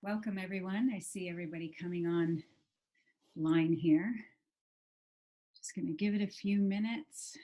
Welcome, everyone. I see everybody coming on line here. Just going to give it a few minutes.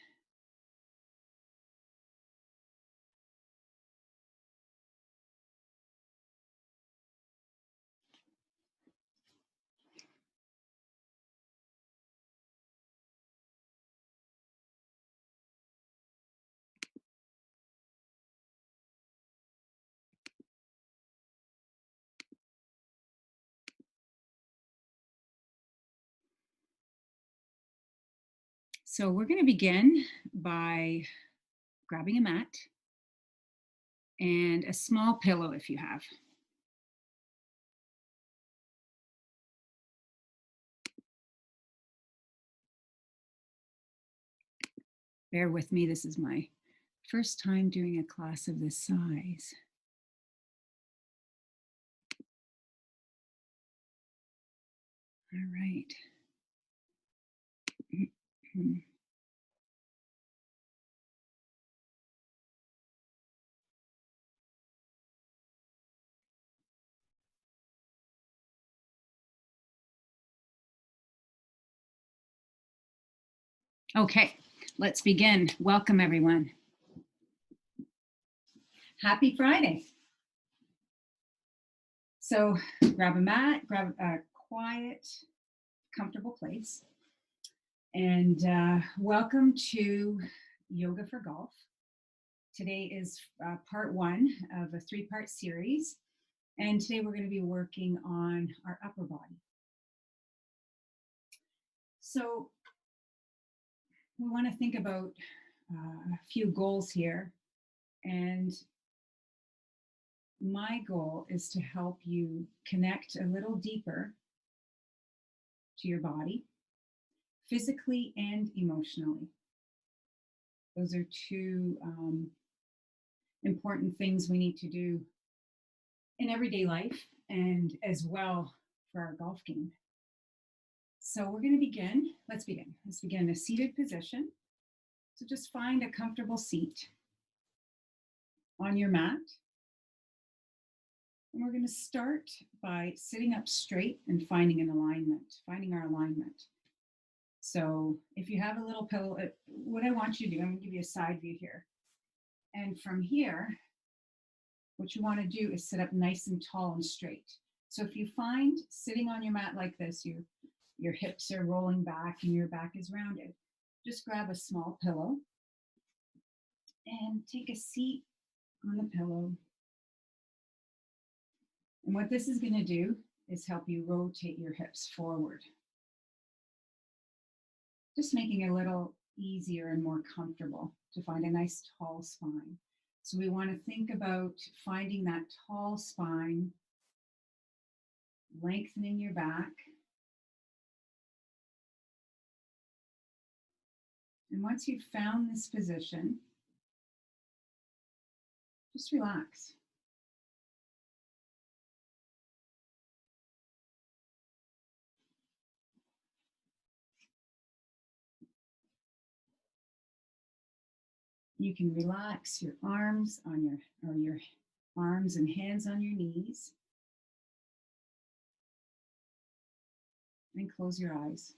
So we're going to begin by grabbing a mat and a small pillow if you have. Bear with me, this is my first time doing a class of this size. All right. Okay, let's begin. Welcome, everyone. Happy Friday. So grab a mat, grab a quiet, comfortable place. And welcome to Yoga for Golf. Today is part one of a three-part series. And today we're going to be working on our upper body. So we want to think about a few goals here. And my goal is to help you connect a little deeper to your body, physically and emotionally. Those are two important things we need to do in everyday life and as well for our golf game. So we're going to begin. Let's begin. Let's begin in a seated position. So just find a comfortable seat on your mat. And we're going to start by sitting up straight and finding an alignment, finding our alignment. So if you have a little pillow, what I want you to do, I'm going to give you a side view here. And from here, what you want to do is sit up nice and tall and straight. So if you find sitting on your mat like this, your hips are rolling back and your back is rounded, just grab a small pillow and take a seat on the pillow. And what this is going to do is help you rotate your hips forward, just making it a little easier and more comfortable to find a nice tall spine. So we want to think about finding that tall spine, lengthening your back. And once you've found this position, just relax. You can relax your arms on your arms and hands on your knees. And close your eyes.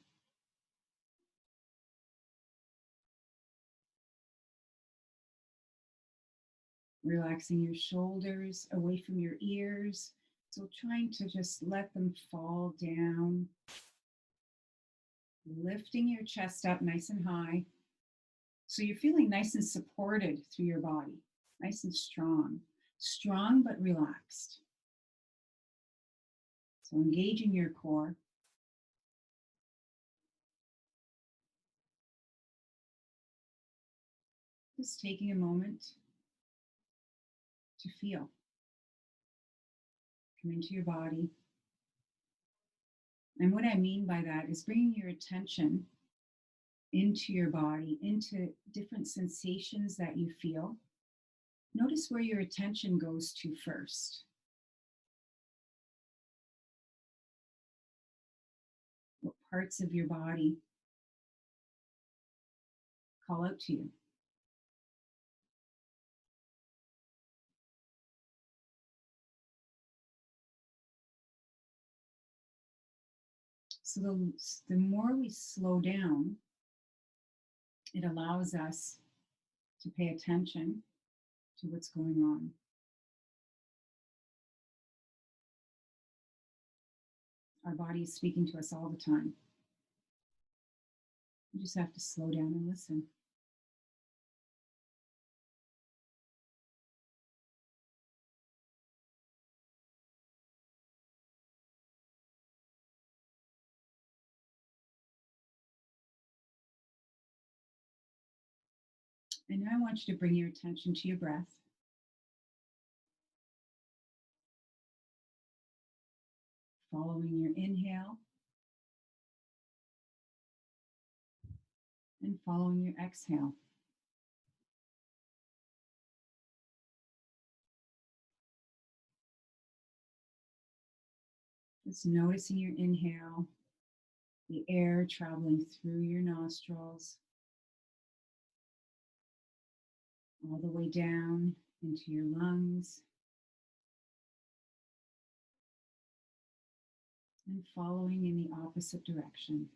Relaxing your shoulders away from your ears. So trying to just let them fall down. Lifting your chest up nice and high. So you're feeling nice and supported through your body, nice and strong. Strong but relaxed. So engaging your core. Just taking a moment to feel. Come into your body. And what I mean by that is bringing your attention into your body, into different sensations that you feel. Notice where your attention goes to first. What parts of your body call out to you? So the more we slow down, it allows us to pay attention to what's going on. Our body is speaking to us all the time. We just have to slow down and listen. And now I want you to bring your attention to your breath. Following your inhale and following your exhale. Just noticing your inhale, the air traveling through your nostrils, all the way down into your lungs, and following in the opposite direction.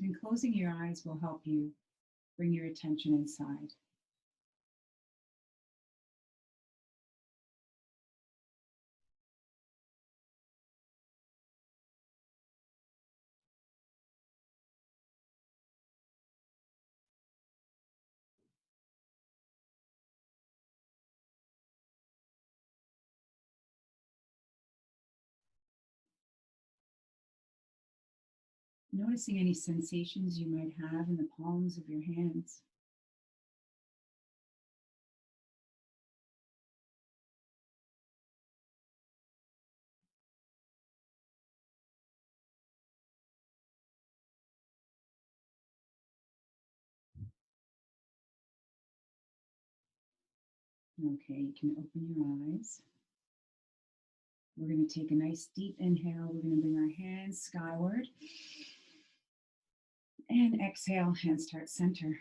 And closing your eyes will help you bring your attention inside. Noticing any sensations you might have in the palms of your hands. Okay, you can open your eyes. We're going to take a nice deep inhale. We're going to bring our hands skyward. And exhale, hands start center.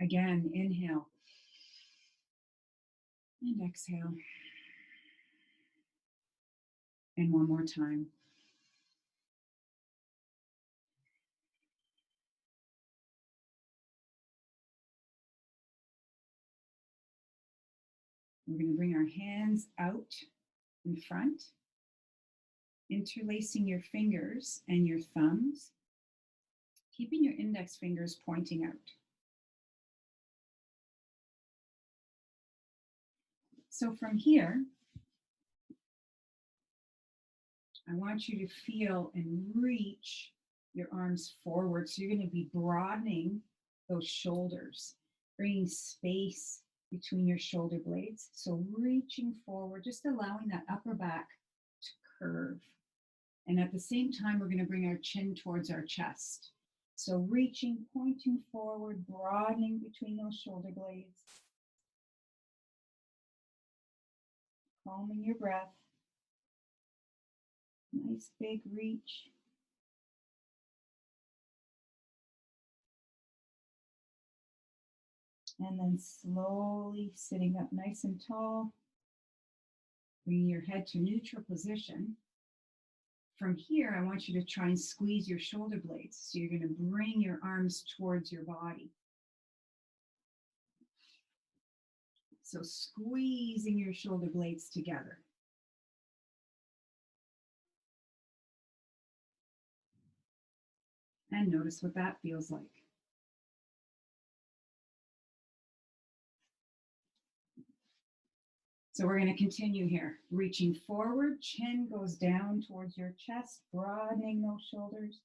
Again, inhale. And exhale. And one more time. We're going to bring our hands out in front, interlacing your fingers and your thumbs, keeping your index fingers pointing out. So from here, I want you to feel and reach your arms forward. So you're going to be broadening those shoulders, bringing space between your shoulder blades. So reaching forward, just allowing that upper back to curve. And at the same time, we're going to bring our chin towards our chest. So reaching, pointing forward, broadening between those shoulder blades. Calming your breath. Nice big reach. And then slowly sitting up nice and tall. Bringing your head to neutral position. From here, I want you to try and squeeze your shoulder blades. So you're going to bring your arms towards your body. So squeezing your shoulder blades together. And notice what that feels like. So we're going to continue here. Reaching forward, chin goes down towards your chest, broadening those shoulders.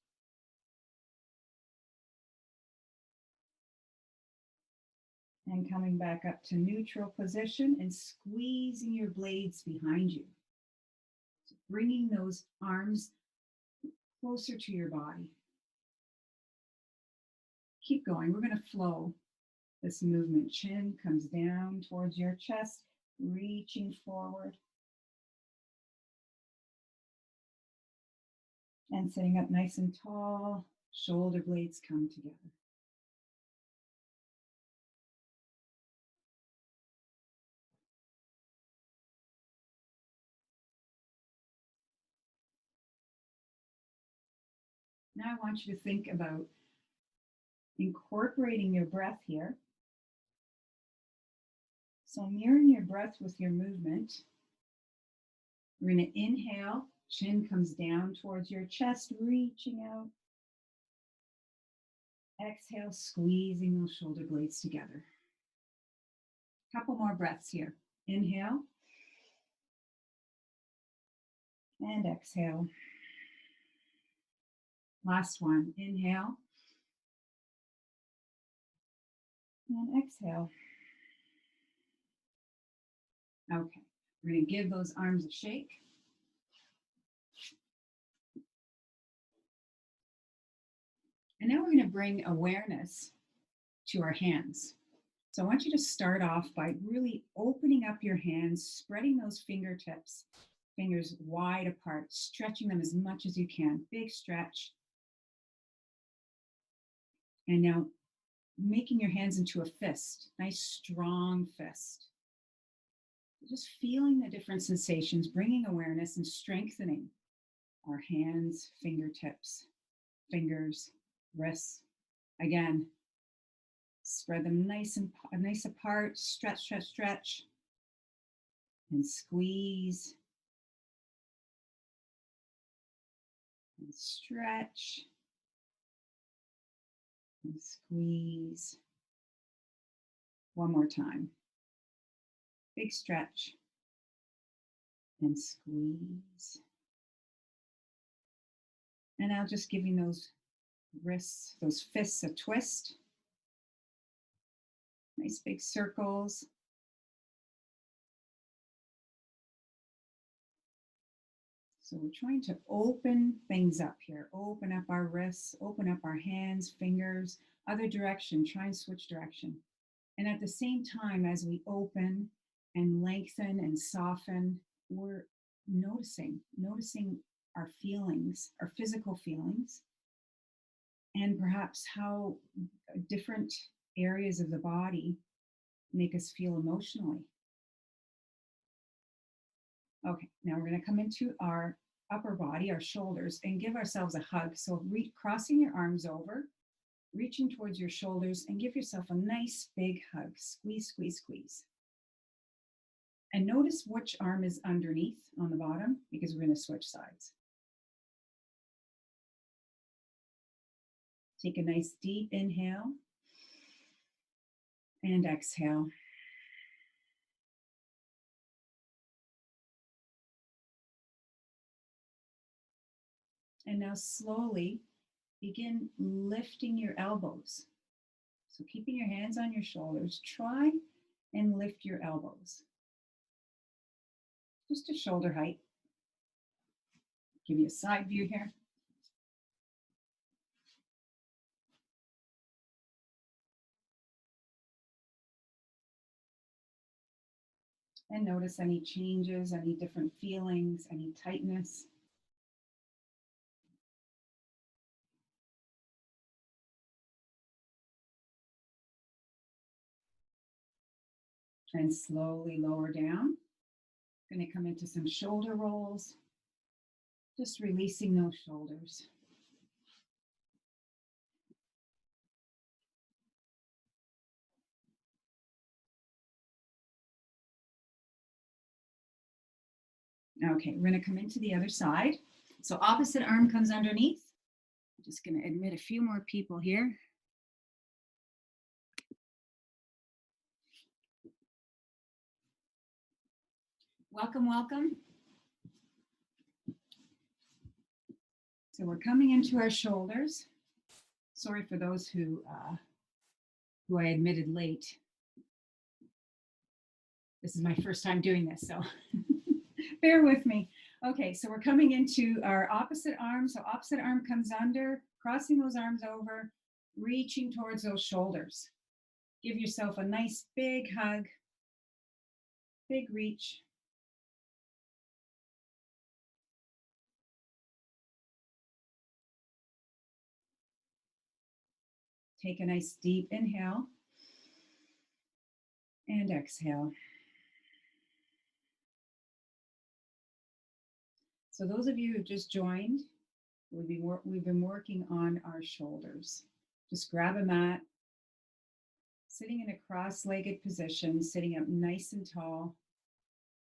And coming back up to neutral position and squeezing your blades behind you. So bringing those arms closer to your body. Keep going. We're going to flow this movement. Chin comes down towards your chest, reaching forward. And sitting up nice and tall, shoulder blades come together. Now I want you to think about incorporating your breath here. So mirroring your breath with your movement. We're going to inhale, chin comes down towards your chest, reaching out. Exhale, squeezing those shoulder blades together. Couple more breaths here. Inhale. And exhale. Last one. Inhale. And exhale. Okay. We're going to give those arms a shake. And now we're going to bring awareness to our hands. So I want you to start off by really opening up your hands, spreading those fingertips, fingers wide apart, stretching them as much as you can. Big stretch. And now making your hands into a fist, nice strong fist. Just feeling the different sensations, bringing awareness and strengthening our hands, fingertips, fingers, wrists. Again, spread them nice apart, stretch, stretch, stretch, and squeeze, and stretch, and squeeze. One more time. Big stretch, and squeeze. And now just giving those wrists, those fists a twist. Nice big circles. So we're trying to open things up here. Open up our wrists, open up our hands, fingers, other direction, try and switch direction. And at the same time, as we open and lengthen and soften, we're noticing our feelings, our physical feelings, and perhaps how different areas of the body make us feel emotionally. Okay, now we're going to come into our upper body, our shoulders, and give ourselves a hug. So crossing your arms over, reaching towards your shoulders, and give yourself a nice big hug. Squeeze, squeeze, squeeze. And notice which arm is underneath on the bottom, because we're going to switch sides. Take a nice deep inhale and exhale. And now slowly begin lifting your elbows. So keeping your hands on your shoulders, try and lift your elbows. Just to shoulder height. Give you a side view here. And notice any changes, any different feelings, any tightness. And slowly lower down. Going to come into some shoulder rolls. Just releasing those shoulders. Okay, we're going to come into the other side. So opposite arm comes underneath. I'm just going to admit a few more people here. Welcome, welcome. So we're coming into our shoulders. Sorry for those who I admitted late. This is my first time doing this, so bear with me. Okay, so we're coming into our opposite arm. So opposite arm comes under, crossing those arms over, reaching towards those shoulders. Give yourself a nice big hug. Big reach. Take a nice deep inhale and exhale. So those of you who just joined, we've been working on our shoulders. Just grab a mat, sitting in a cross-legged position, sitting up nice and tall,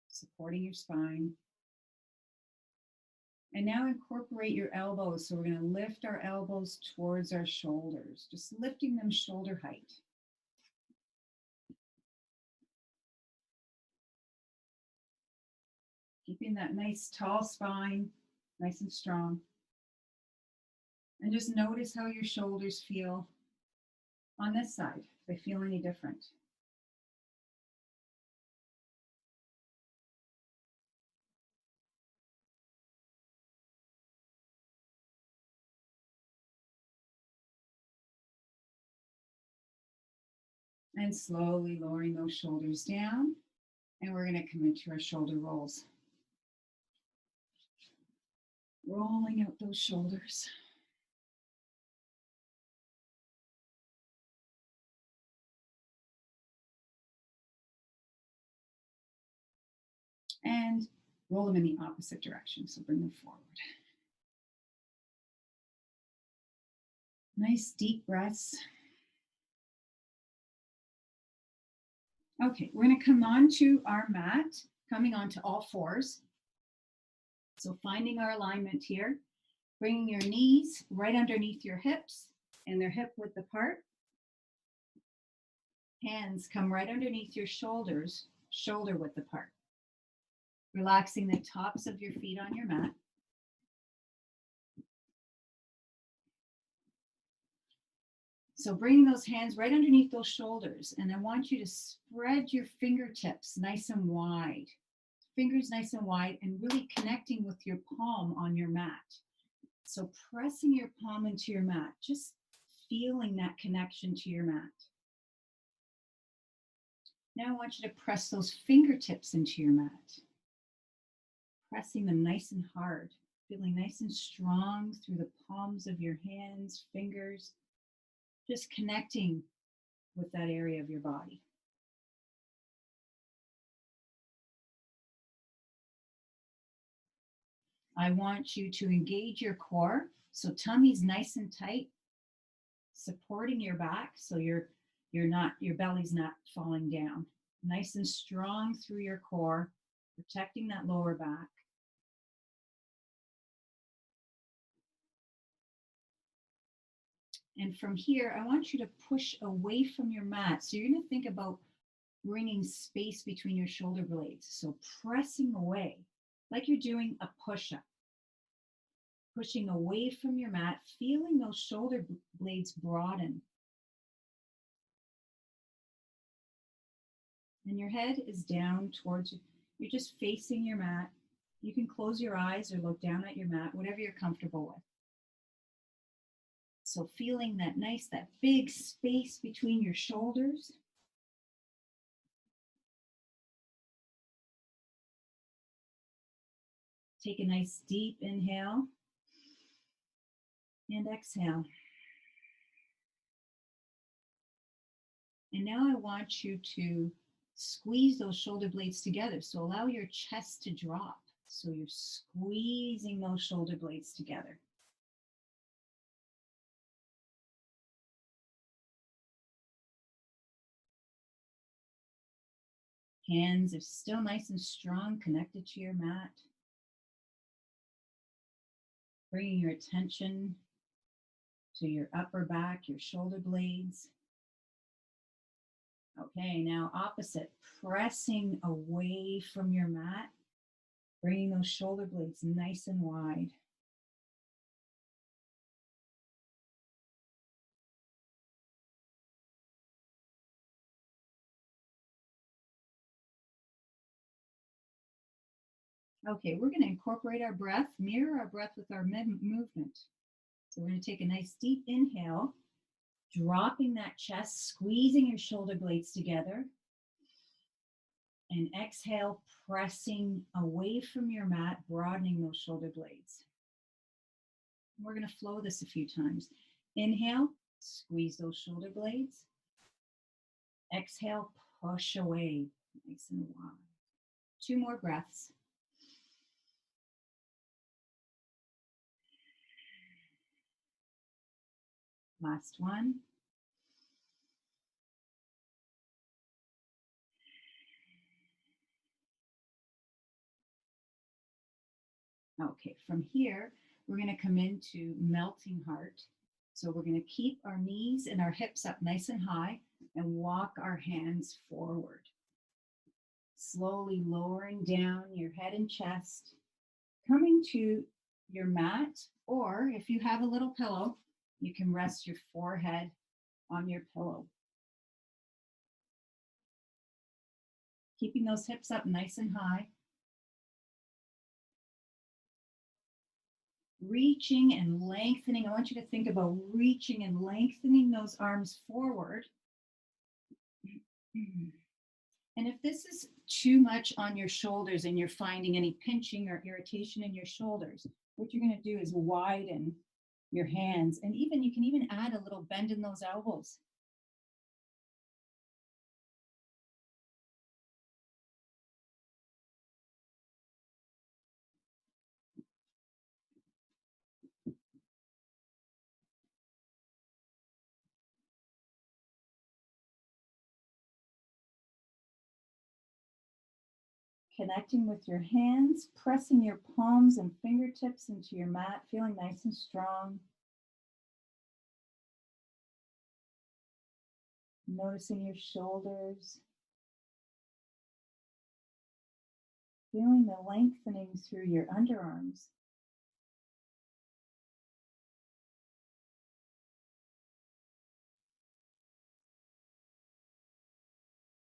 supporting your spine. And now incorporate your elbows. So we're going to lift our elbows towards our shoulders, just lifting them shoulder height. Keeping that nice tall spine, nice and strong. And just notice how your shoulders feel on this side, if they feel any different. And slowly lowering those shoulders down. And we're going to come into our shoulder rolls. Rolling out those shoulders. And roll them in the opposite direction. So bring them forward. Nice deep breaths. Okay, we're going to come onto our mat, coming onto all fours. So finding our alignment here, bringing your knees right underneath your hips and they're hip width apart. Hands come right underneath your shoulders, shoulder width apart. Relaxing the tops of your feet on your mat. So bringing those hands right underneath those shoulders, and I want you to spread your fingertips nice and wide. Fingers nice and wide, and really connecting with your palm on your mat. So pressing your palm into your mat, just feeling that connection to your mat. Now I want you to press those fingertips into your mat. Pressing them nice and hard, feeling nice and strong through the palms of your hands, fingers, just connecting with that area of your body. I want you to engage your core. So tummy's nice and tight, supporting your back so your belly's not falling down. Nice and strong through your core, protecting that lower back. And from here, I want you to push away from your mat. So you're going to think about bringing space between your shoulder blades. So pressing away, like you're doing a push-up. Pushing away from your mat, feeling those shoulder blades broaden. And your head is down towards you. You're just facing your mat. You can close your eyes or look down at your mat, whatever you're comfortable with. So feeling that nice, that big space between your shoulders. Take a nice deep inhale and exhale. And now I want you to squeeze those shoulder blades together. So allow your chest to drop. So you're squeezing those shoulder blades together. Hands are still nice and strong, connected to your mat. Bringing your attention to your upper back, your shoulder blades. Okay, now opposite, pressing away from your mat, bringing those shoulder blades nice and wide. Okay, we're going to incorporate our breath, mirror our breath with our movement. So we're going to take a nice deep inhale, dropping that chest, squeezing your shoulder blades together. And exhale, pressing away from your mat, broadening those shoulder blades. We're going to flow this a few times. Inhale, squeeze those shoulder blades. Exhale, push away, nice and wide. 2 more breaths. Last one. Okay, from here, we're going to come into melting heart. So we're going to keep our knees and our hips up nice and high and walk our hands forward. Slowly lowering down your head and chest, coming to your mat, or if you have a little pillow, you can rest your forehead on your pillow. Keeping those hips up nice and high. Reaching and lengthening. I want you to think about reaching and lengthening those arms forward. And if this is too much on your shoulders and you're finding any pinching or irritation in your shoulders, what you're going to do is widen your hands. And even you can even add a little bend in those elbows. Connecting with your hands, pressing your palms and fingertips into your mat, feeling nice and strong. Noticing your shoulders. Feeling the lengthening through your underarms.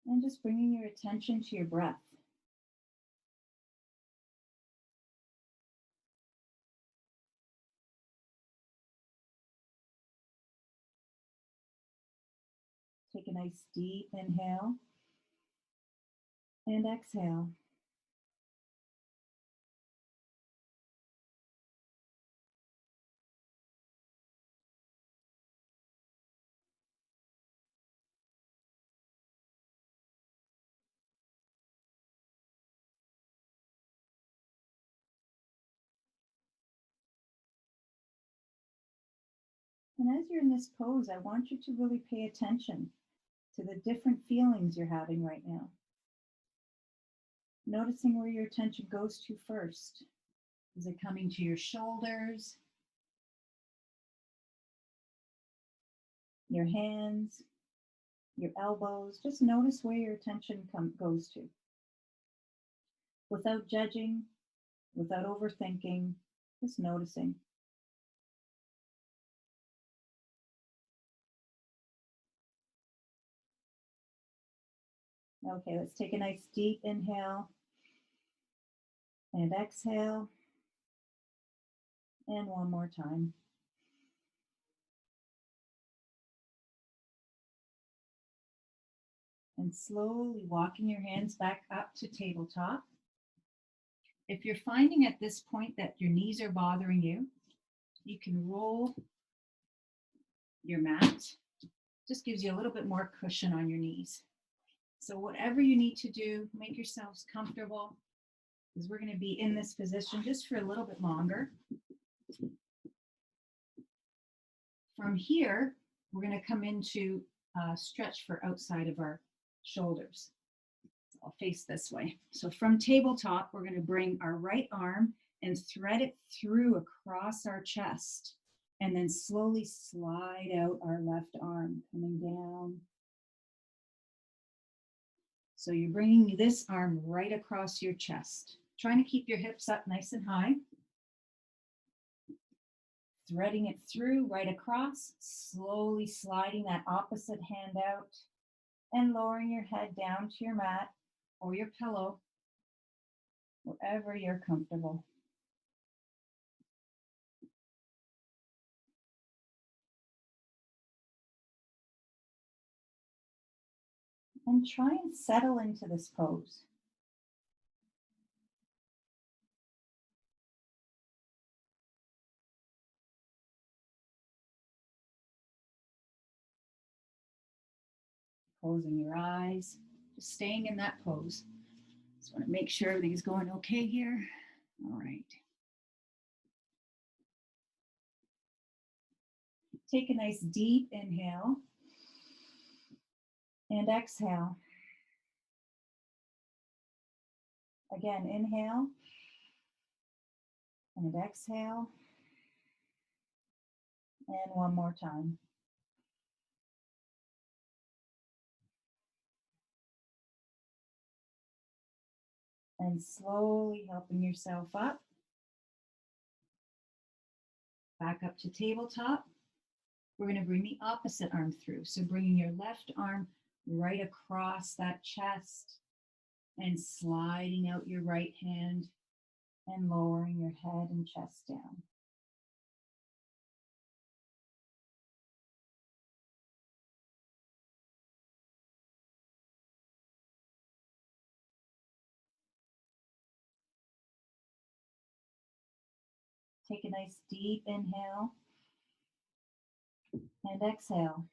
And just bringing your attention to your breath. Take a nice deep inhale and exhale. And as you're in this pose, I want you to really pay attention to the different feelings you're having right now. Noticing where your attention goes to first. Is it coming to your shoulders, your hands, your elbows? Just notice where your attention goes to. Without judging, without overthinking, just noticing. Okay, let's take a nice deep inhale and exhale. And one more time. And slowly walking your hands back up to tabletop. If you're finding at this point that your knees are bothering you, you can roll your mat. Just gives you a little bit more cushion on your knees. So whatever you need to do, make yourselves comfortable, because we're going to be in this position just for a little bit longer. From here, we're going to come into stretch for outside of our shoulders. I'll face this way. So from tabletop, we're going to bring our right arm and thread it through across our chest, and then slowly slide out our left arm, coming down. So you're bringing this arm right across your chest, trying to keep your hips up nice and high. Threading it through right across, slowly sliding that opposite hand out and lowering your head down to your mat or your pillow, wherever you're comfortable. And try and settle into this pose. closing your eyes, just staying in that pose. Just want to make sure everything's going okay here. All right. Take a nice deep inhale and exhale. Again, inhale and exhale. And one more time. And slowly helping yourself up. Back up to tabletop. We're going to bring the opposite arm through. So bringing your left arm right across that chest and sliding out your right hand and lowering your head and chest down. Take a nice deep inhale and exhale.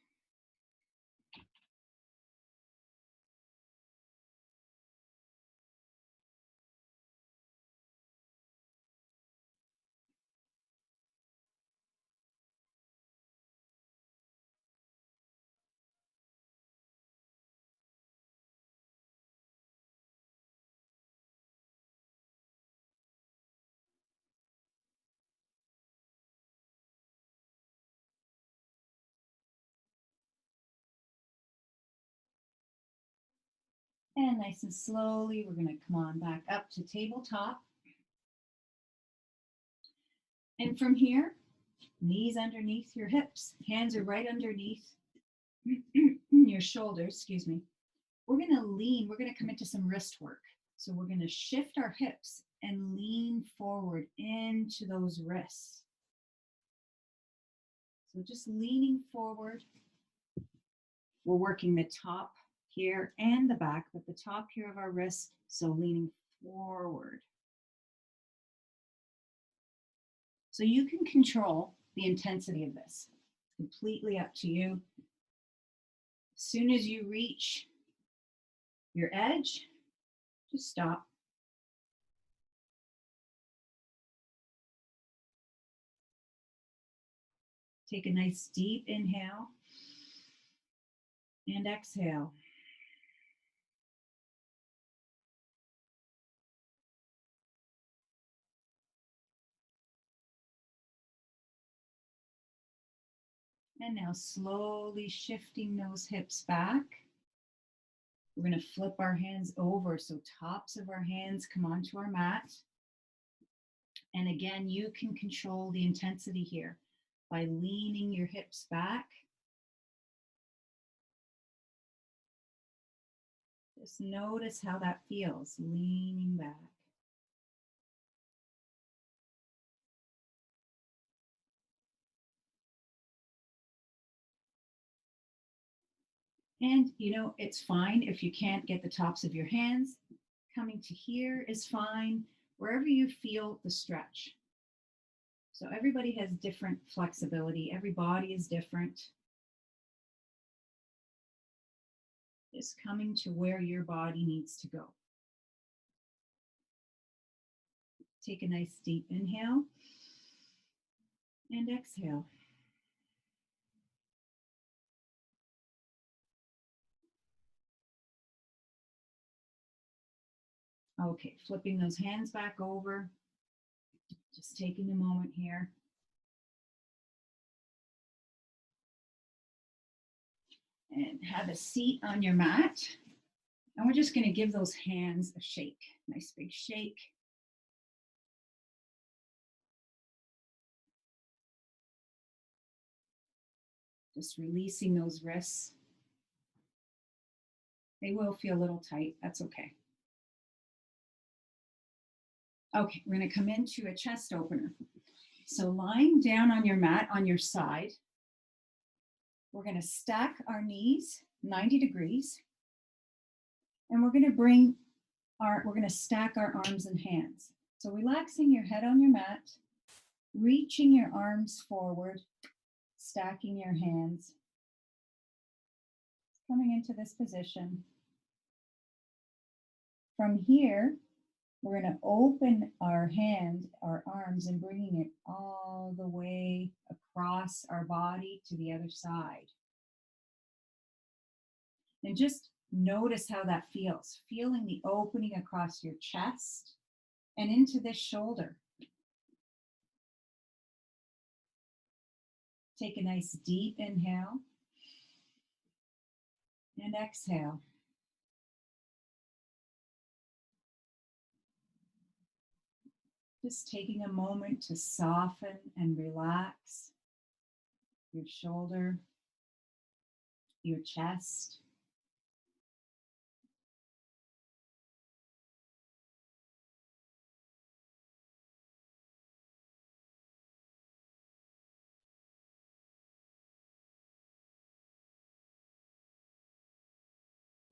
And nice and slowly, we're going to come on back up to tabletop. And from here, knees underneath your hips, hands are right underneath your shoulders, excuse me. We're going to lean, we're going to come into some wrist work. So we're going to shift our hips and lean forward into those wrists. So just leaning forward. We're working the top here and the back, but the top here of our wrist, so leaning forward. So you can control the intensity of this. Completely up to you. As soon as you reach your edge, just stop. Take a nice deep inhale and exhale. And now slowly shifting those hips back. We're going to flip our hands over, so tops of our hands come onto our mat. And again, you can control the intensity here by leaning your hips back. Just notice how that feels, leaning back. And you know, it's fine if you can't get the tops of your hands. Coming to here is fine, wherever you feel the stretch. So everybody has different flexibility. Every body is different. Just coming to where your body needs to go. Take a nice deep inhale and exhale. Okay, flipping those hands back over. Just taking a moment here. And have a seat on your mat. And we're just going to give those hands a shake. Nice big shake. Just releasing those wrists. They will feel a little tight. That's okay. Okay, we're going to come into a chest opener. So lying down on your mat on your side, we're going to stack our knees 90 degrees. And we're going to stack our arms and hands. So relaxing your head on your mat, reaching your arms forward, stacking your hands. coming into this position. From here, we're going to open our hand, our arms, and bringing it all the way across our body to the other side. And just notice how that feels, feeling the opening across your chest and into this shoulder. Take a nice deep inhale and exhale. Just taking a moment to soften and relax your shoulder, your chest.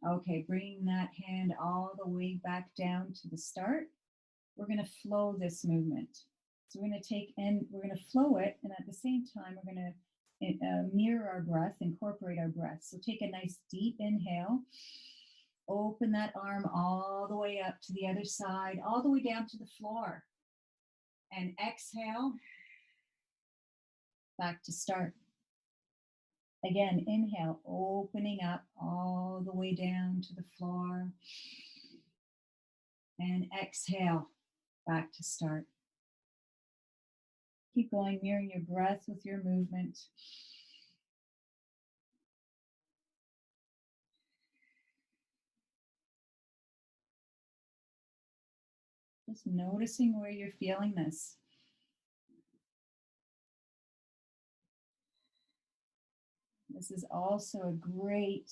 Okay, bringing that hand all the way back down to the start. We're going to flow this movement. So we're going to take and we're going to flow it, and at the same time, we're going to mirror our breath, incorporate our breath. So take a nice deep inhale. Open that arm all the way up to the other side, all the way down to the floor. And exhale, back to start. Again, inhale, opening up all the way down to the floor. And exhale, back to start. Keep going, mirroring your breath with your movement. Just noticing where you're feeling this. This is also a great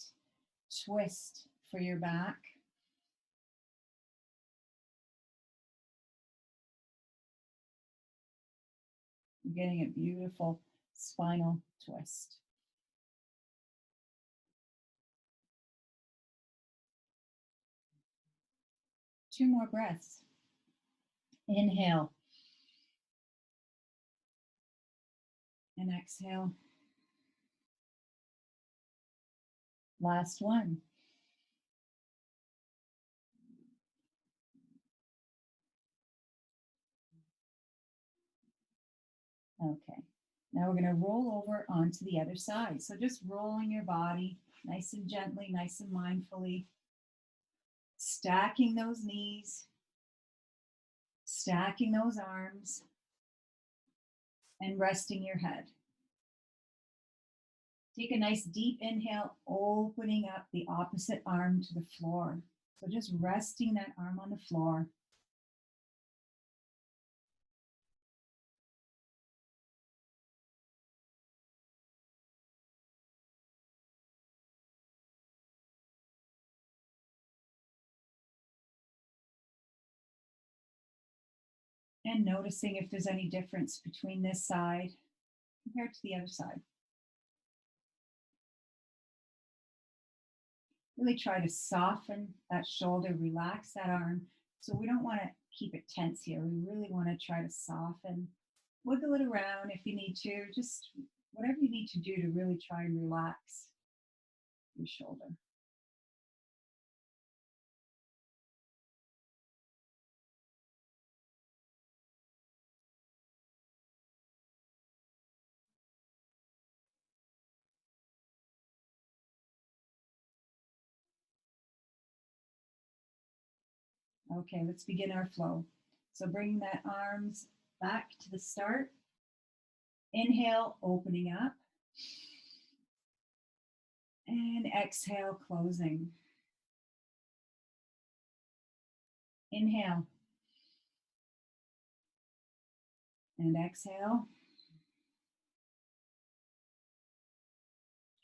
twist for your back. You're getting a beautiful spinal twist. Two more breaths. Inhale. And exhale. Last one. Okay. Now we're going to roll over onto the other side. So just rolling your body nice and gently, nice and mindfully. Stacking those knees, stacking those arms, and resting your head. Take a nice deep inhale, opening up the opposite arm to the floor. So just resting that arm on the floor. And noticing if there's any difference between this side compared to the other side. Really try to soften that shoulder, relax that arm. So we don't want to keep it tense here. We really want to try to soften, wiggle it around if you need to, just whatever you need to do to really try and relax your shoulder. Okay, let's begin our flow. So bringing that arms back to the start. Inhale, opening up. And exhale, closing. Inhale. And exhale.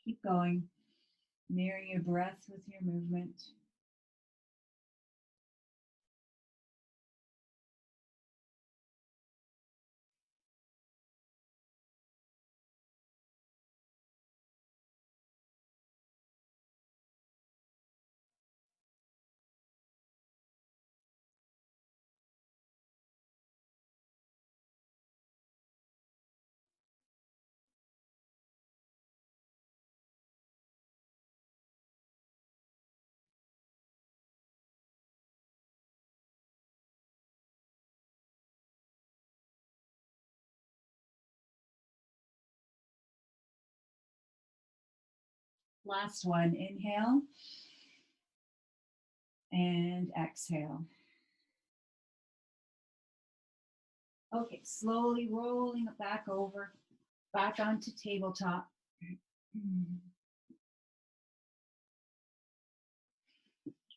Keep going. Mirror your breath with your movement. Last one, inhale and exhale. Okay, slowly rolling it back over, back onto tabletop.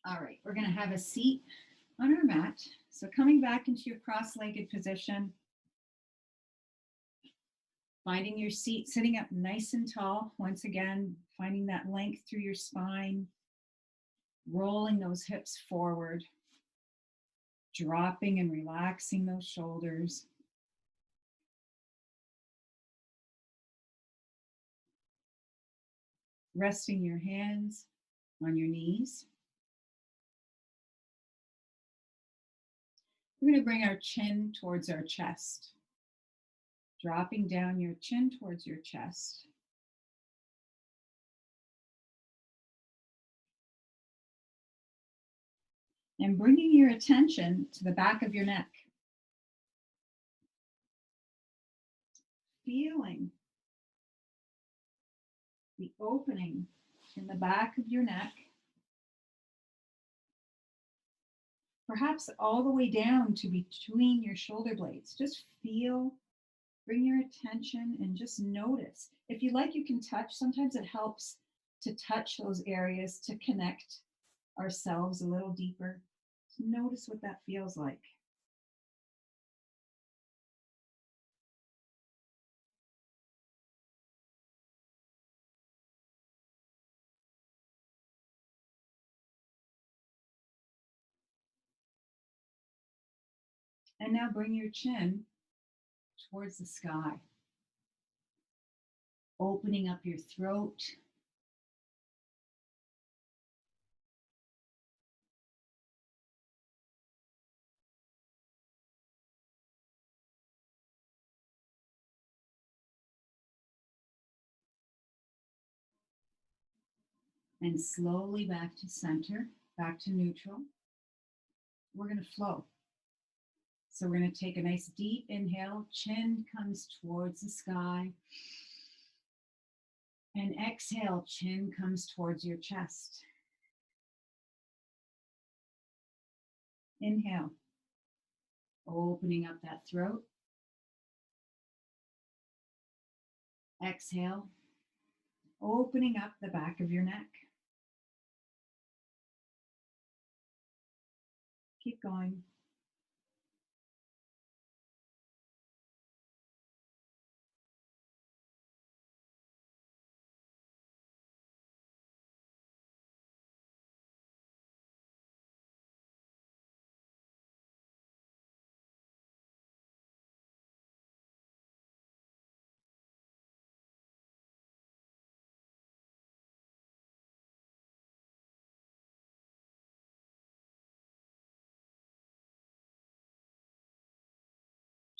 All right, we're going to have a seat on our mat. So coming back into your cross-legged position, finding your seat, sitting up nice and tall. Once again, finding that length through your spine, rolling those hips forward, dropping and relaxing those shoulders. Resting your hands on your knees. We're going to bring our chin towards our chest, dropping down your chin towards your chest. And bringing your attention to the back of your neck. Feeling the opening in the back of your neck. Perhaps all the way down to between your shoulder blades. Just feel, bring your attention and just notice. If you like, you can touch. Sometimes it helps to touch those areas to connect ourselves a little deeper. So notice what that feels like. And now bring your chin towards the sky, opening up your throat. And slowly back to center, back to neutral. We're going to flow. So we're going to take a nice deep inhale, chin comes towards the sky. And exhale, chin comes towards your chest. Inhale, opening up that throat. Exhale, opening up the back of your neck. Keep going.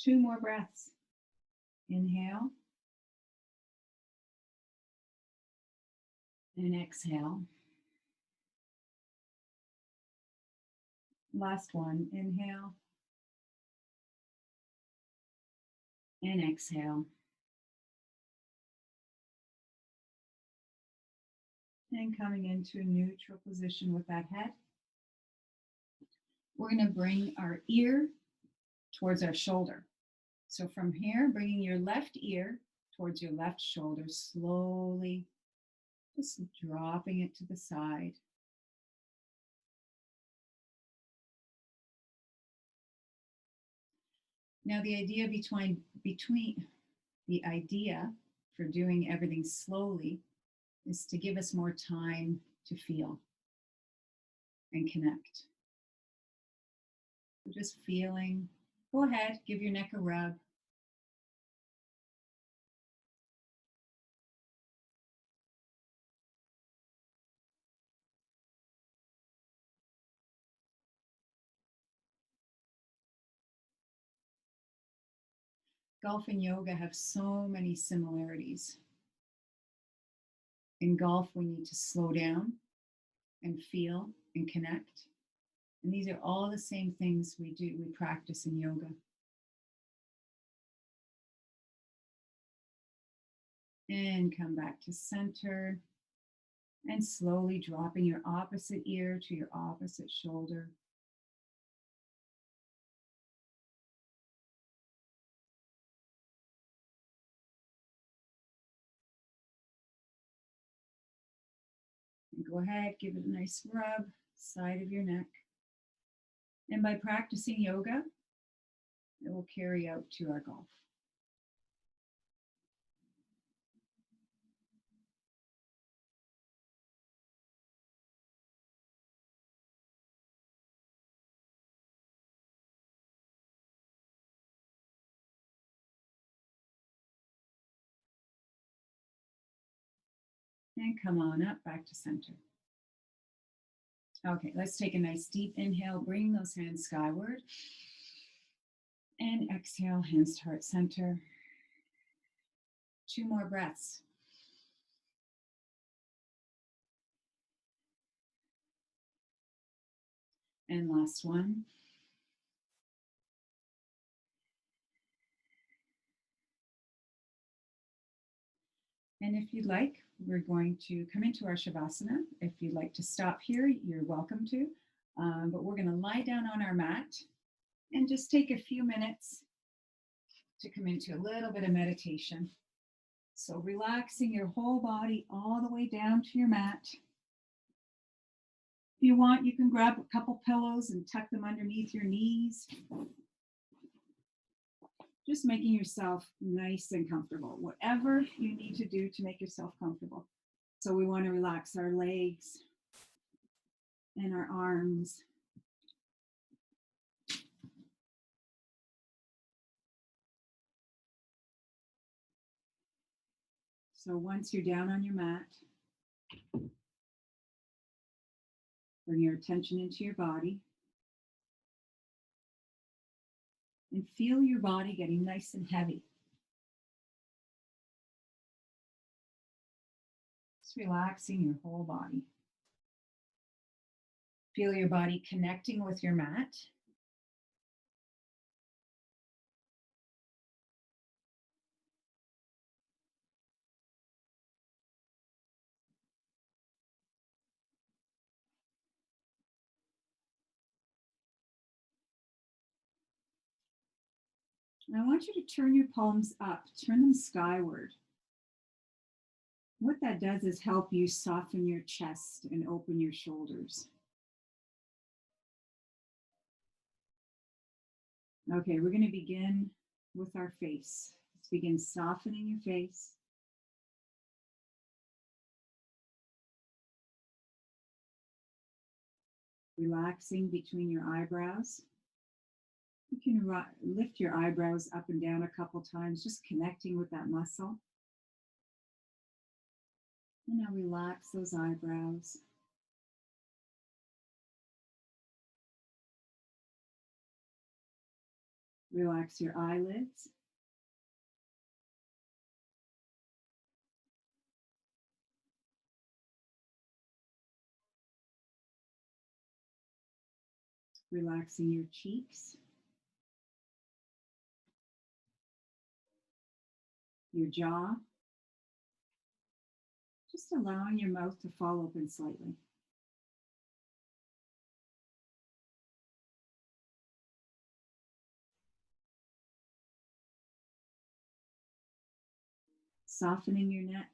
Two more breaths. Inhale and exhale. Last one. Inhale and exhale. And coming into a neutral position with that head. We're going to bring our ear towards our shoulder. So from here, bringing your left ear towards your left shoulder, slowly just dropping it to the side. Now the idea the idea for doing everything slowly is to give us more time to feel and connect. So just feeling. Go ahead, give your neck a rub. Golf and yoga have so many similarities. In golf, we need to slow down and feel and connect. And these are all the same things we practice in yoga. And come back to center. And slowly dropping your opposite ear to your opposite shoulder. And go ahead, give it a nice rub, side of your neck. And by practicing yoga, it will carry out to our golf. And come on up back to center. Okay, let's take a nice deep inhale, bring those hands skyward. And exhale, hands to heart center. 2 more breaths. And last one. And if you'd like, we're going to come into our Shavasana. If you'd like to stop here, you're welcome to. But we're going to lie down on our mat and just take a few minutes to come into a little bit of meditation. So relaxing your whole body all the way down to your mat. If you want, you can grab a couple pillows and tuck them underneath your knees. Just making yourself nice and comfortable, whatever you need to do to make yourself comfortable. So we want to relax our legs and our arms. So once you're down on your mat, bring your attention into your body and feel your body getting nice and heavy. Just relaxing your whole body. Feel your body connecting with your mat. And I want you to turn your palms up, turn them skyward. What that does is help you soften your chest and open your shoulders. Okay, we're going to begin with our face. Let's begin softening your face. Relaxing between your eyebrows. You can lift your eyebrows up and down a couple times, just connecting with that muscle. And now relax those eyebrows. Relax your eyelids. Relaxing your cheeks. Your jaw. Just allowing your mouth to fall open slightly. Softening your neck.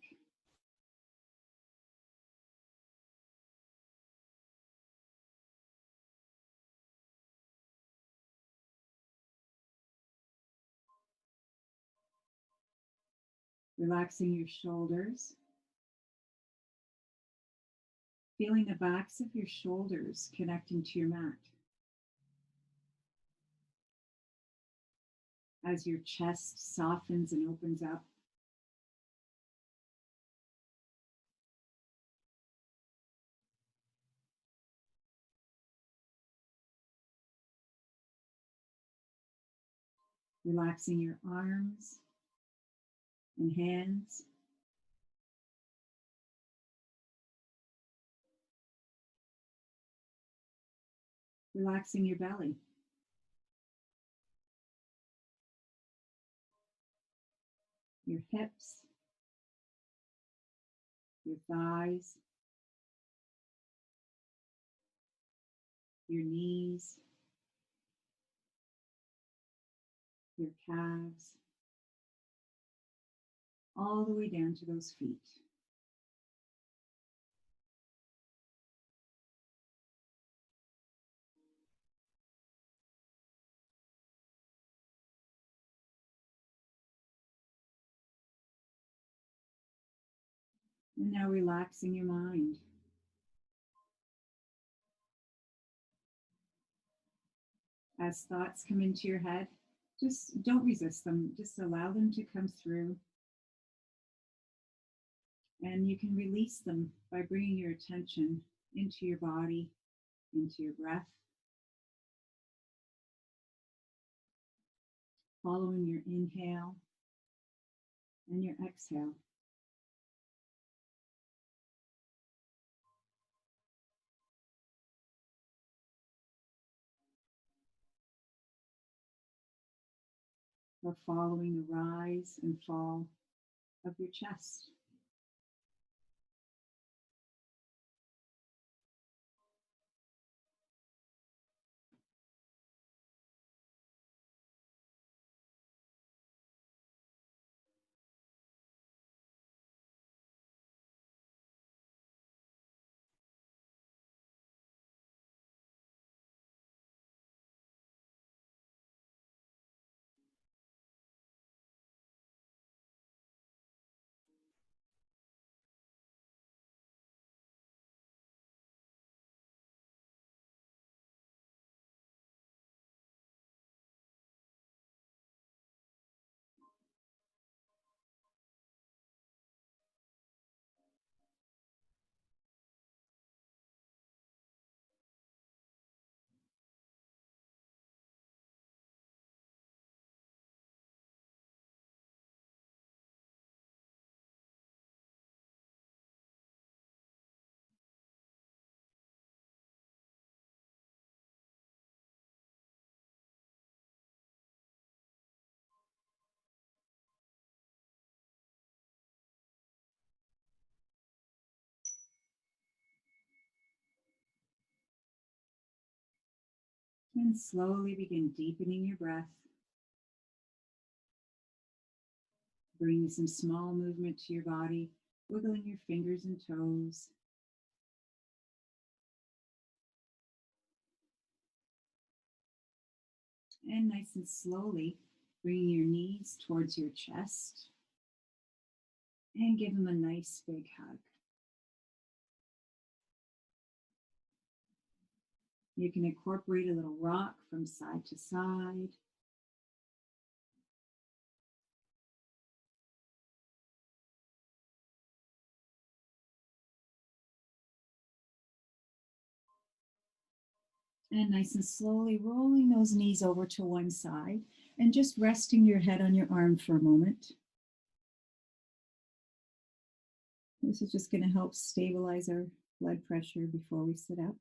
Relaxing your shoulders. Feeling the backs of your shoulders connecting to your mat. As your chest softens and opens up. Relaxing your arms and hands. Relaxing your belly. Your hips, your thighs, your knees, your calves, all the way down to those feet. And now relaxing your mind. As thoughts come into your head, just don't resist them. Just allow them to come through. And you can release them by bringing your attention into your body, into your breath, following your inhale and your exhale. Or following the rise and fall of your chest. And slowly begin deepening your breath. Bringing some small movement to your body, wiggling your fingers and toes. And nice and slowly, bringing your knees towards your chest. And give them a nice big hug. You can incorporate a little rock from side to side. And nice and slowly rolling those knees over to one side and just resting your head on your arm for a moment. This is just going to help stabilize our blood pressure before we sit up.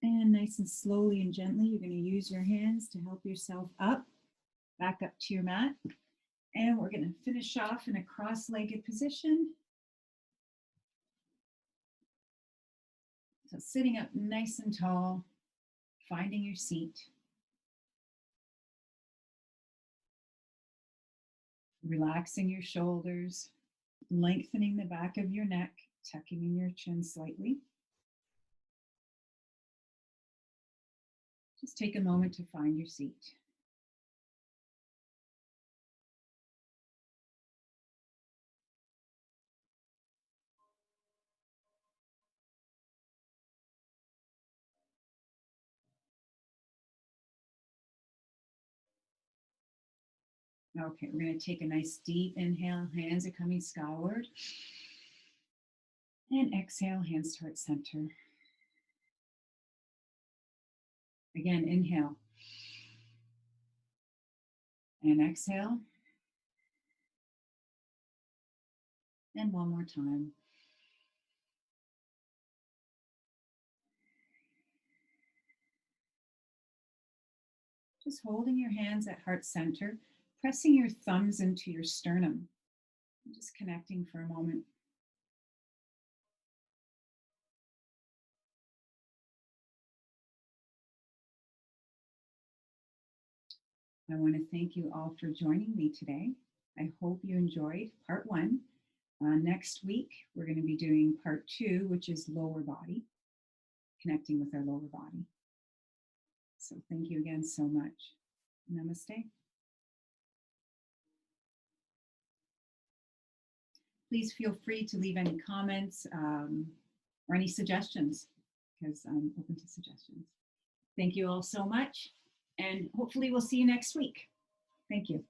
And nice and slowly and gently, you're going to use your hands to help yourself up, back up to your mat. And we're going to finish off in a cross-legged position. So sitting up nice and tall, finding your seat. Relaxing your shoulders, lengthening the back of your neck, tucking in your chin slightly. Just take a moment to find your seat. Okay, we're going to take a nice deep inhale. Hands are coming skyward. And exhale, hands toward center. Again, inhale. And exhale. And one more time. Just holding your hands at heart center, pressing your thumbs into your sternum. Just connecting for a moment. I want to thank you all for joining me today. I hope you enjoyed part one. Next week, we're going to be doing part two, which is lower body, connecting with our lower body. So thank you again so much. Namaste. Please feel free to leave any comments or any suggestions, because I'm open to suggestions. Thank you all so much, and hopefully we'll see you next week. Thank you.